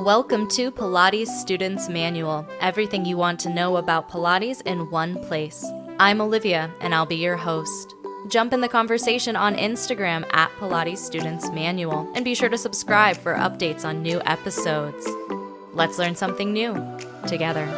Welcome to Pilates Student's Manual, everything you want to know about Pilates in one place. I'm Olivia, and I'll be your host. Jump in the conversation on Instagram at Pilates Student's Manual, and be sure to subscribe for updates on new episodes. Let's learn something new together.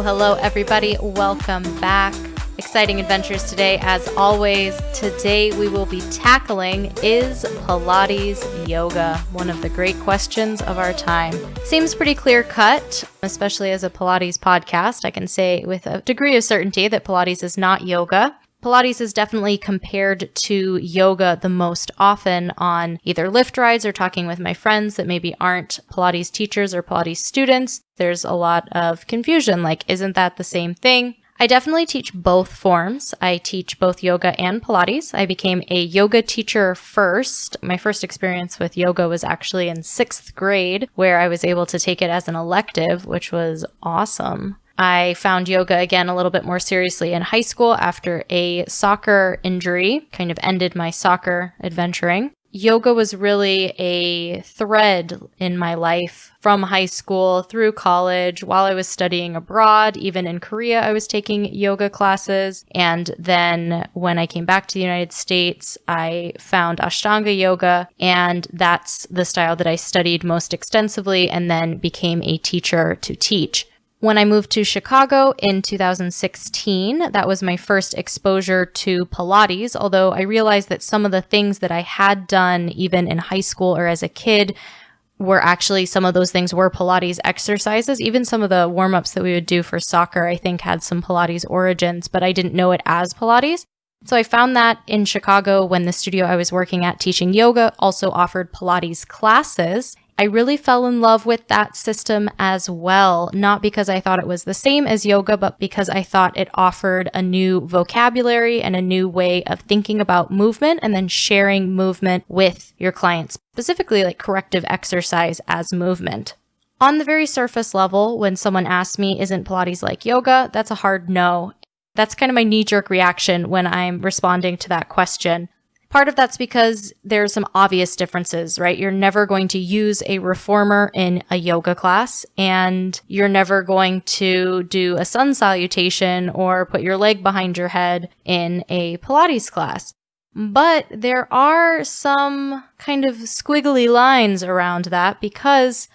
Hello, everybody. Welcome back. Exciting adventures today, as always. Today we will be tackling, is Pilates yoga? One of the great questions of our time. Seems pretty clear-cut, especially as a Pilates podcast. I can say with a degree of certainty that Pilates is not yoga. Pilates is definitely compared to yoga the most often on either lift rides or talking with my friends that maybe aren't Pilates teachers or Pilates students. There's a lot of confusion, like, isn't that the same thing? I definitely teach both forms. I teach both yoga and Pilates. I became a yoga teacher first. My first experience with yoga was actually in 6th grade, where I was able to take it as an elective, which was awesome. I found yoga again a little bit more seriously in high school after a soccer injury, kind of ended my soccer adventuring. Yoga was really a thread in my life from high school through college, while I was studying abroad. Even in Korea, I was taking yoga classes. And then when I came back to the United States, I found Ashtanga Yoga, and that's the style that I studied most extensively and then became a teacher to teach. When I moved to Chicago in 2016, that was my first exposure to Pilates, although I realized that some of the things that I had done even in high school or as a kid were actually, some of those things were Pilates exercises. Even some of the warm-ups that we would do for soccer, I think, had some Pilates origins, but I didn't know it as Pilates. So I found that in Chicago when the studio I was working at teaching yoga also offered Pilates classes. I really fell in love with that system as well, not because I thought it was the same as yoga, but because I thought it offered a new vocabulary and a new way of thinking about movement and then sharing movement with your clients, specifically like corrective exercise as movement. On the very surface level, when someone asks me, isn't Pilates like yoga? That's a hard no. That's kind of my knee-jerk reaction when I'm responding to that question. Part of that's because there's some obvious differences, right? You're never going to use a reformer in a yoga class, and you're never going to do a sun salutation or put your leg behind your head in a Pilates class. But there are some kind of squiggly lines around that because,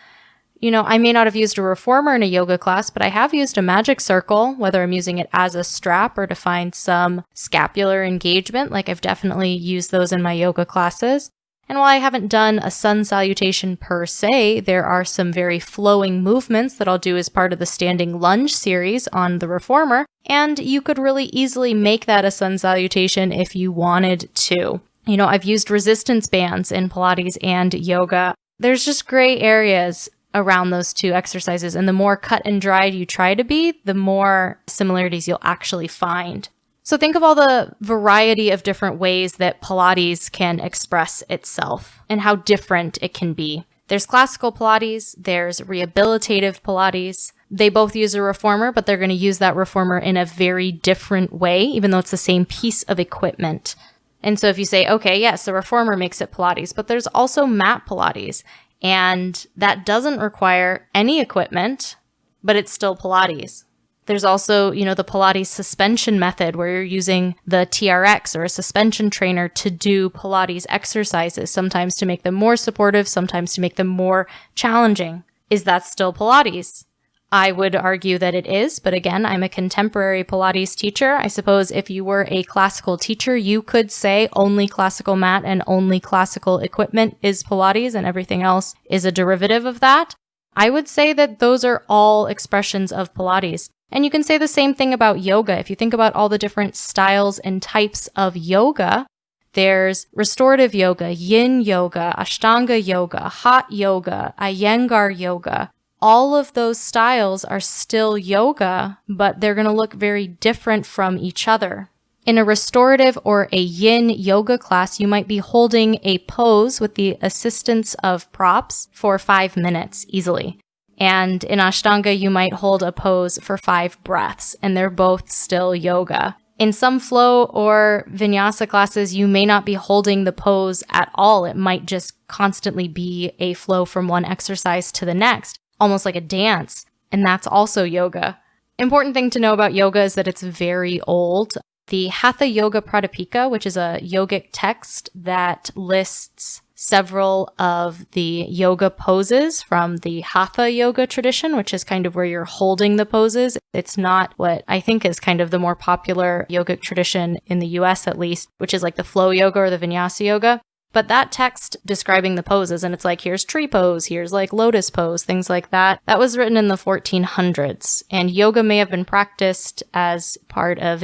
I may not have used a reformer in a yoga class, but I have used a magic circle, whether I'm using it as a strap or to find some scapular engagement. Like, I've definitely used those in my yoga classes. And while I haven't done a sun salutation per se, there are some very flowing movements that I'll do as part of the standing lunge series on the reformer. And you could really easily make that a sun salutation if you wanted to. I've used resistance bands in Pilates and yoga. There's just gray areas around those two exercises, and the more cut and dried you try to be, the more similarities you'll actually find. So think of all the variety of different ways that Pilates can express itself and how different it can be. There's classical Pilates, there's rehabilitative Pilates. They both use a reformer, but they're going to use that reformer in a very different way, even though it's the same piece of equipment. And so if you say, okay, yes, the reformer makes it Pilates, but there's also mat Pilates. And that doesn't require any equipment, but it's still Pilates. There's also, the Pilates suspension method where you're using the TRX or a suspension trainer to do Pilates exercises, sometimes to make them more supportive, sometimes to make them more challenging. Is that still Pilates? I would argue that it is, but again, I'm a contemporary Pilates teacher. I suppose if you were a classical teacher, you could say only classical mat and only classical equipment is Pilates and everything else is a derivative of that. I would say that those are all expressions of Pilates. And you can say the same thing about yoga. If you think about all the different styles and types of yoga, there's restorative yoga, yin yoga, Ashtanga yoga, hot yoga, Iyengar yoga. All of those styles are still yoga, but they're going to look very different from each other. In a restorative or a yin yoga class, you might be holding a pose with the assistance of props for 5 minutes easily. And in Ashtanga, you might hold a pose for 5 breaths, and they're both still yoga. In some flow or vinyasa classes, you may not be holding the pose at all. It might just constantly be a flow from one exercise to the next, almost like a dance, and that's also yoga. Important thing to know about yoga is that it's very old. The Hatha Yoga Pradipika, which is a yogic text that lists several of the yoga poses from the Hatha yoga tradition, which is kind of where you're holding the poses. It's not what I think is kind of the more popular yogic tradition in the US at least, which is like the flow yoga or the vinyasa yoga. But that text describing the poses, and it's like, here's tree pose, here's like lotus pose, things like that, that was written in the 1400s. And yoga may have been practiced as part of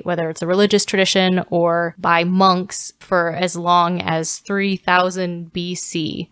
whether it's a religious tradition or by monks for as long as 3000 BC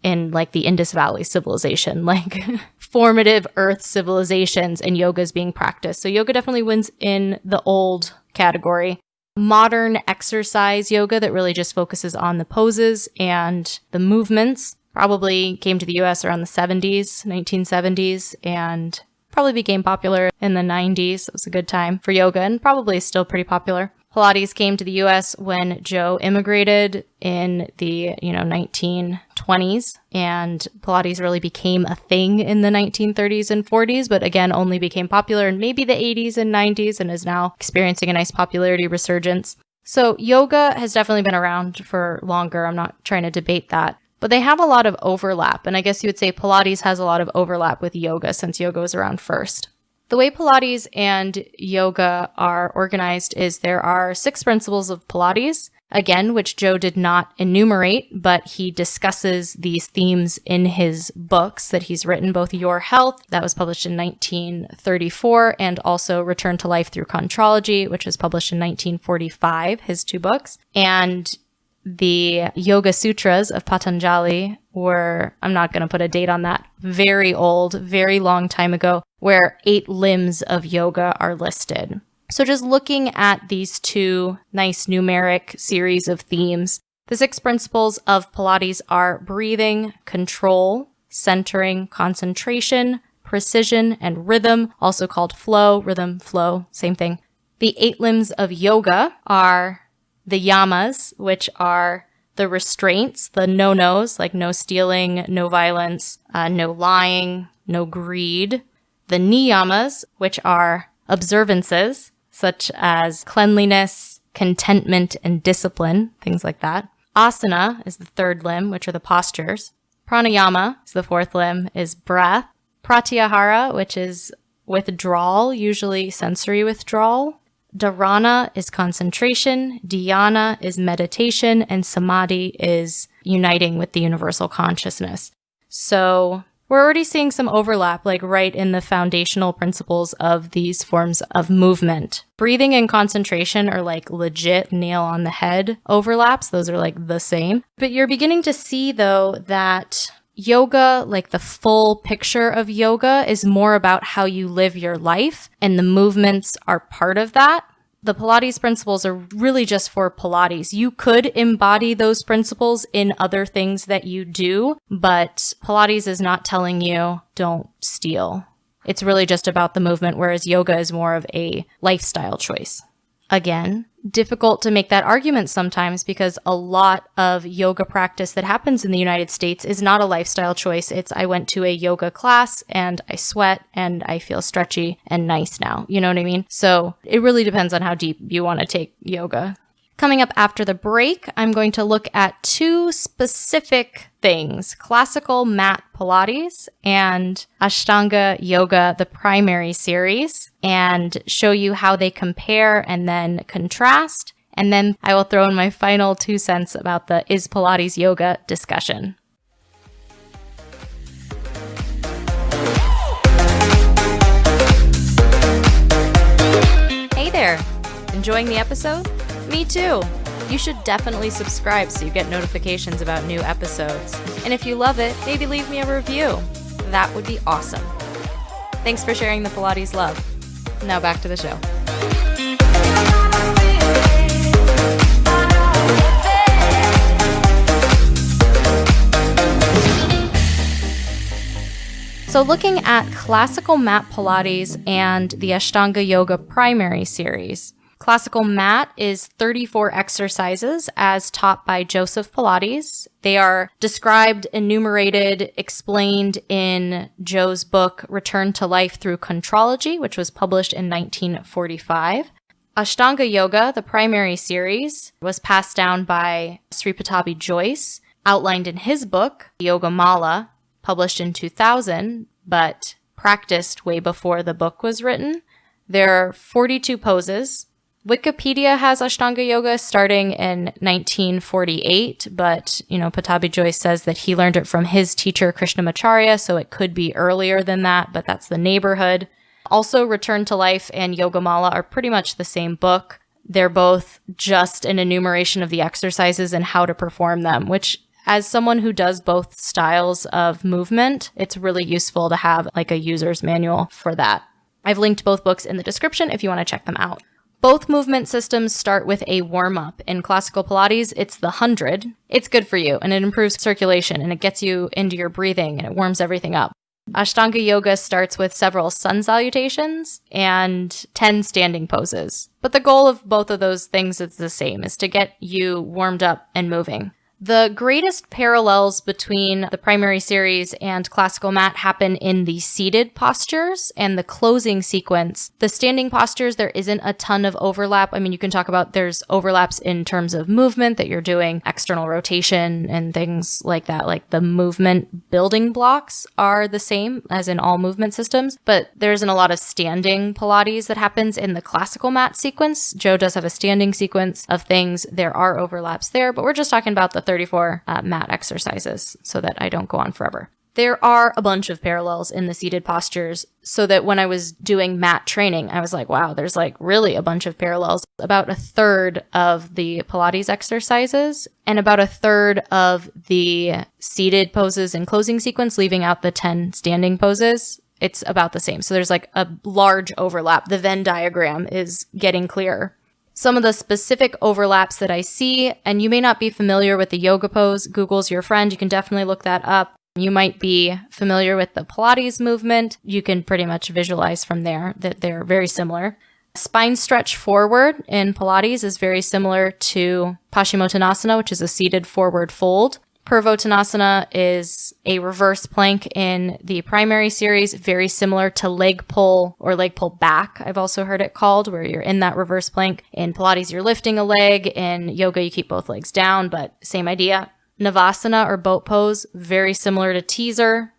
in like the Indus Valley civilization, like formative earth civilizations, and yoga is being practiced. So yoga definitely wins in the old category. Modern exercise yoga that really just focuses on the poses and the movements probably came to the US around the 1970s, and probably became popular in the 90s. It was a good time for yoga and probably still pretty popular. Pilates came to the US when Joe immigrated in the 1920s, and Pilates really became a thing in the 1930s and 40s, but again only became popular in maybe the 80s and 90s and is now experiencing a nice popularity resurgence. So yoga has definitely been around for longer. I'm not trying to debate that, but they have a lot of overlap, and I guess you would say Pilates has a lot of overlap with yoga since yoga was around first. The way Pilates and yoga are organized is there are 6 principles of Pilates, again, which Joe did not enumerate, but he discusses these themes in his books that he's written, both Your Health, that was published in 1934, and also Return to Life Through Contrology, which was published in 1945, his 2 books. And the Yoga Sutras of Patanjali were, I'm not going to put a date on that, very old, very long time ago, where 8 limbs of yoga are listed. So just looking at these 2 nice numeric series of themes, the 6 principles of Pilates are breathing, control, centering, concentration, precision, and rhythm, also called flow, rhythm, flow, same thing. The 8 limbs of yoga are the yamas, which are the restraints, the no-nos, like no stealing, no violence, no lying, no greed. The niyamas, which are observances, such as cleanliness, contentment, and discipline, things like that. Asana is the 3rd limb, which are the postures. Pranayama is the 4th limb, is breath. Pratyahara, which is withdrawal, usually sensory withdrawal. Dharana is concentration, dhyana is meditation, and samadhi is uniting with the universal consciousness. So we're already seeing some overlap, like right in the foundational principles of these forms of movement. Breathing and concentration are like legit nail on the head overlaps. Those are like the same. But you're beginning to see, though, that yoga, like the full picture of yoga, is more about how you live your life, and the movements are part of that. The Pilates principles are really just for Pilates. You could embody those principles in other things that you do, but Pilates is not telling you don't steal. It's really just about the movement, whereas yoga is more of a lifestyle choice. Again, difficult to make that argument sometimes because a lot of yoga practice that happens in the United States is not a lifestyle choice. It's I went to a yoga class and I sweat and I feel stretchy and nice now. You know what I mean? So it really depends on how deep you want to take yoga. Coming up after the break, I'm going to look at 2 specific things: classical mat Pilates and Ashtanga Yoga, the primary series, and show you how they compare and then contrast. And then I will throw in my final 2 cents about the is Pilates yoga discussion. Hey there! Enjoying the episode? Me too! You should definitely subscribe so you get notifications about new episodes. And if you love it, maybe leave me a review. That would be awesome. Thanks for sharing the Pilates love. Now back to the show. So looking at classical mat Pilates and the Ashtanga Yoga Primary Series. Classical mat is 34 exercises as taught by Joseph Pilates. They are described, enumerated, explained in Joe's book, Return to Life Through Contrology, which was published in 1945. Ashtanga Yoga, the primary series, was passed down by Sri Pattabhi Jois, outlined in his book, Yoga Mala, published in 2000, but practiced way before the book was written. There are 42 poses. Wikipedia has Ashtanga Yoga starting in 1948, but, Pattabhi Jois says that he learned it from his teacher, Krishnamacharya, so it could be earlier than that, but that's the neighborhood. Also, Return to Life and Yoga Mala are pretty much the same book. They're both just an enumeration of the exercises and how to perform them, which, as someone who does both styles of movement, it's really useful to have like a user's manual for that. I've linked both books in the description if you want to check them out. Both movement systems start with a warm-up. In classical Pilates, it's the 100. It's good for you, and it improves circulation, and it gets you into your breathing, and it warms everything up. Ashtanga Yoga starts with several sun salutations and 10 standing poses. But the goal of both of those things is the same, is to get you warmed up and moving. The greatest parallels between the primary series and classical mat happen in the seated postures and the closing sequence. The standing postures, there isn't a ton of overlap. I mean, you can talk about there's overlaps in terms of movement, that you're doing external rotation and things like that. Like the movement building blocks are the same as in all movement systems, but there isn't a lot of standing Pilates that happens in the classical mat sequence. Joe does have a standing sequence of things. There are overlaps there, but we're just talking about the 34 mat exercises so that I don't go on forever. There are a bunch of parallels in the seated postures, so that when I was doing mat training, I was like, wow, there's like really a bunch of parallels. About a third of the Pilates exercises and about a third of the seated poses and closing sequence, leaving out the 10 standing poses, it's about the same. So there's like a large overlap. The Venn diagram is getting clearer. Some of the specific overlaps that I see, and you may not be familiar with the yoga pose, Google's your friend, you can definitely look that up. You might be familiar with the Pilates movement. You can pretty much visualize from there that they're very similar. Spine stretch forward in Pilates is very similar to Paschimottanasana, which is a seated forward fold. Purvottanasana is a reverse plank in the primary series, very similar to leg pull or leg pull back, I've also heard it called, where you're in that reverse plank. In Pilates, you're lifting a leg. In yoga, you keep both legs down, but same idea. Navasana or boat pose, very similar to teaser.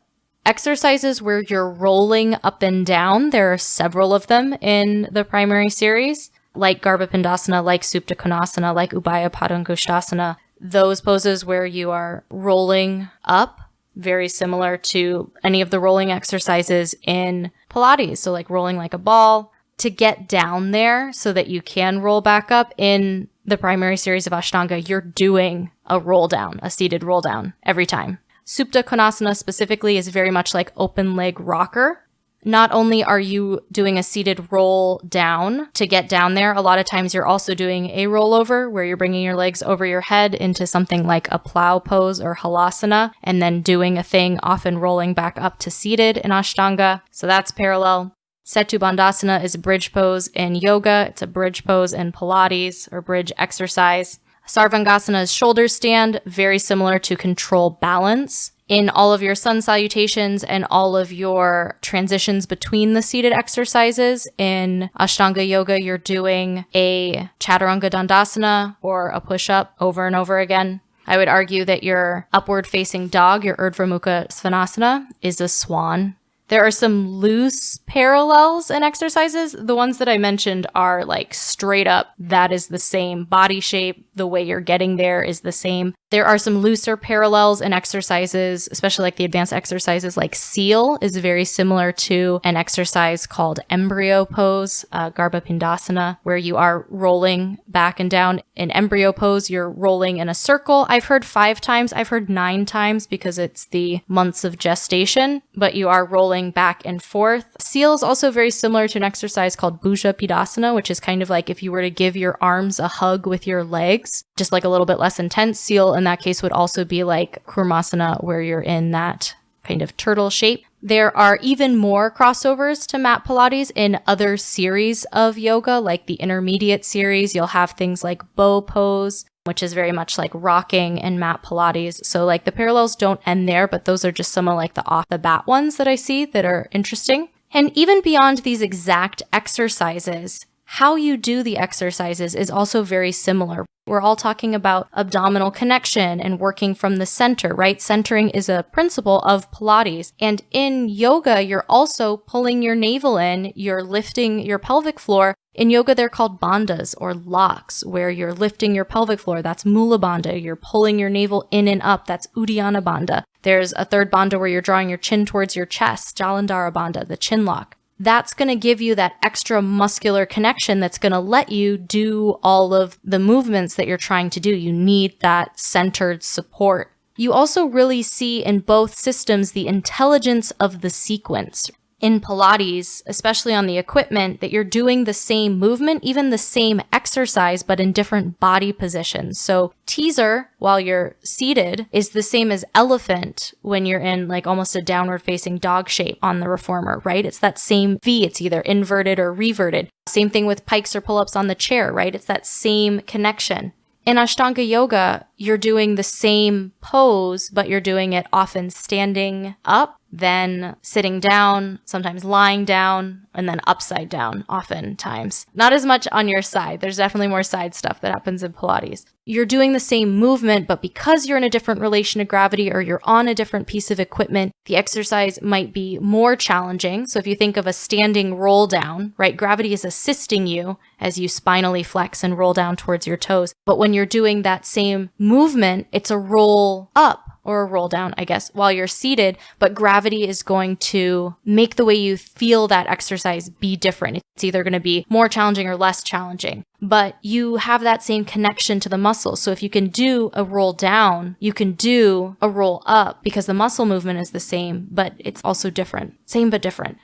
Exercises where you're rolling up and down, there are several of them in the primary series, like Garbhapindasana, like Supta Konasana, like Ubaya Padangusthasana. Those poses where you are rolling up, very similar to any of the rolling exercises in Pilates. So like rolling like a ball. To get down there so that you can roll back up in the primary series of Ashtanga, you're doing a roll down, a seated roll down every time. Supta Konasana specifically is very much like open leg rocker. Not only are you doing a seated roll down to get down there, a lot of times you're also doing a rollover where you're bringing your legs over your head into something like a plow pose or halasana, and then doing a thing, often rolling back up to seated in Ashtanga. So that's parallel. Setu Bandhasana is a bridge pose in yoga. It's a bridge pose in Pilates or bridge exercise. Sarvangasana is shoulder stand, very similar to control balance. In all of your sun salutations and all of your transitions between the seated exercises in Ashtanga Yoga, you're doing a Chaturanga Dandasana or a push-up over and over again. I would argue that your upward-facing dog, your Urdhva Mukha Svanasana, is a swan. There are some loose parallels in exercises. The ones that I mentioned are like straight up, that is the same body shape. The way you're getting there is the same. There are some looser parallels in exercises, especially like the advanced exercises like seal is very similar to an exercise called embryo pose, Garbhapindasana, where you are rolling back and down. In embryo pose, you're rolling in a circle. I've heard 5 times. I've heard 9 times because it's the months of gestation, but you are rolling back and forth. Seal is also very similar to an exercise called Bhuja Pidasana, which is kind of like if you were to give your arms a hug with your legs, just like a little bit less intense. Seal in that case would also be like Kurmasana, where you're in that kind of turtle shape. There are even more crossovers to mat Pilates in other series of yoga, like the intermediate series. You'll have things like bow pose, which is very much like rocking and mat Pilates. So like the parallels don't end there, but those are just some of like the off the bat ones that I see that are interesting. And even beyond these exact exercises, how you do the exercises is also very similar. We're all talking about abdominal connection and working from the center, right? Centering is a principle of Pilates. And in yoga, you're also pulling your navel in, you're lifting your pelvic floor. In yoga, they're called bandhas or locks, where you're lifting your pelvic floor. That's Mula Bandha. You're pulling your navel in and up. That's Uddiyana Bandha. There's a third bandha where you're drawing your chin towards your chest, Jalandhara Bandha, the chin lock. That's going to give you that extra muscular connection that's going to let you do all of the movements that you're trying to do. You need that centered support. You also really see in both systems the intelligence of the sequence. In Pilates, especially on the equipment, that you're doing the same movement, even the same exercise, but in different body positions. So teaser, while you're seated, is the same as elephant when you're in like almost a downward facing dog shape on the reformer, right? It's that same V. It's either inverted or reverted. Same thing with pikes or pull-ups on the chair, right? It's that same connection. In Ashtanga Yoga, you're doing the same pose, but you're doing it often standing up, then sitting down, sometimes lying down, and then upside down oftentimes. Not as much on your side. There's definitely more side stuff that happens in Pilates. You're doing the same movement, but because you're in a different relation to gravity or you're on a different piece of equipment, the exercise might be more challenging. So if you think of a standing roll down, right, gravity is assisting you as you spinally flex and roll down towards your toes. But when you're doing that same movement, it's a roll up or a roll down, I guess, while you're seated, but gravity is going to make the way you feel that exercise be different. It's either going to be more challenging or less challenging, but you have that same connection to the muscles. So if you can do a roll down, you can do a roll up because the muscle movement is the same, but it's also different. Same but different.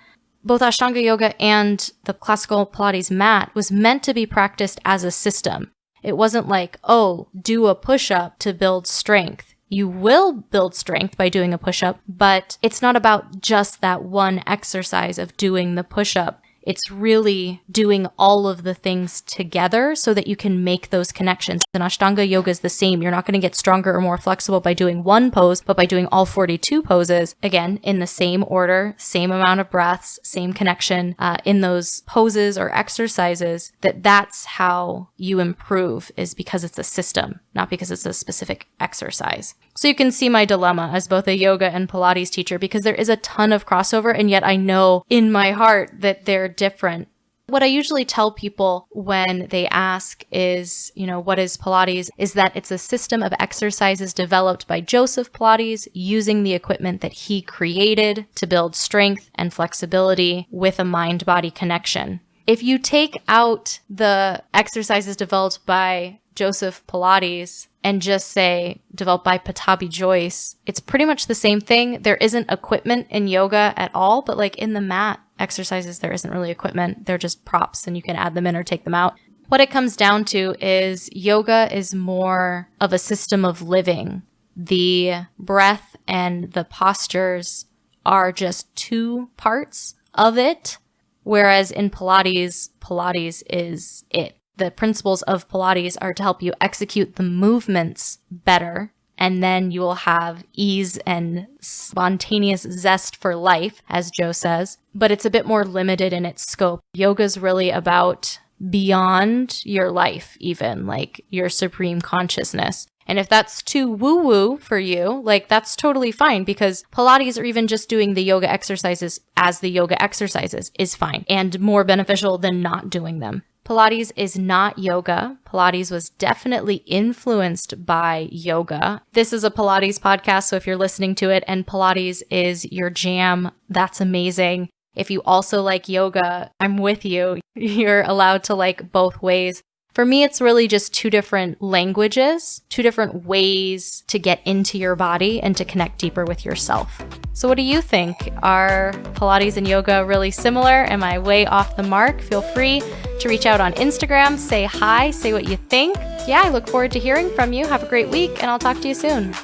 Both Ashtanga Yoga and the classical Pilates mat was meant to be practiced as a system. It wasn't like, oh, do a push-up to build strength. You will build strength by doing a push-up, but it's not about just that one exercise of doing the push-up. It's really doing all of the things together so that you can make those connections. And Ashtanga Yoga is the same. You're not going to get stronger or more flexible by doing one pose, but by doing all 42 poses, again, in the same order, same amount of breaths, same connection in those poses or exercises, that's how you improve, is because it's a system, not because it's a specific exercise. So you can see my dilemma as both a yoga and Pilates teacher, because there is a ton of crossover, and yet I know in my heart that they're different. What I usually tell people when they ask is, what is Pilates, is that it's a system of exercises developed by Joseph Pilates using the equipment that he created to build strength and flexibility with a mind-body connection. If you take out the exercises developed by Joseph Pilates and just say developed by Patabi Joyce, it's pretty much the same thing. There isn't equipment in yoga at all, but like in the mat exercises, there isn't really equipment. They're just props and you can add them in or take them out. What it comes down to is yoga is more of a system of living. The breath and the postures are just two parts of it, whereas in Pilates, Pilates is it. The principles of Pilates are to help you execute the movements better, and then you will have ease and spontaneous zest for life, as Joe says, but it's a bit more limited in its scope. Yoga is really about beyond your life, even like your supreme consciousness. And if that's too woo-woo for you, like that's totally fine, because Pilates or even just doing the yoga exercises as the yoga exercises is fine and more beneficial than not doing them. Pilates is not yoga. Pilates was definitely influenced by yoga. This is a Pilates podcast, so if you're listening to it and Pilates is your jam, that's amazing. If you also like yoga, I'm with you. You're allowed to like both ways. For me, it's really just two different languages, two different ways to get into your body and to connect deeper with yourself. So what do you think? Are Pilates and yoga really similar? Am I way off the mark? Feel free to reach out on Instagram, say hi, say what you think. Yeah, I look forward to hearing from you. Have a great week, and I'll talk to you soon.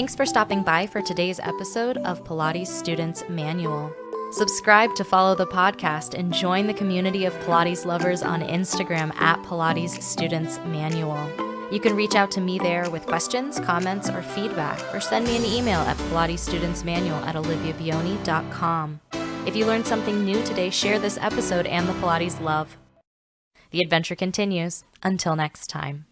Thanks for stopping by for today's episode of Pilates Students Manual. Subscribe to follow the podcast and join the community of Pilates lovers on Instagram at Pilates Students Manual. You can reach out to me there with questions, comments, or feedback, or send me an email at pilatesstudentsmanual@oliviabioni.com. If you learned something new today, share this episode and the Pilates love. The adventure continues. Until next time.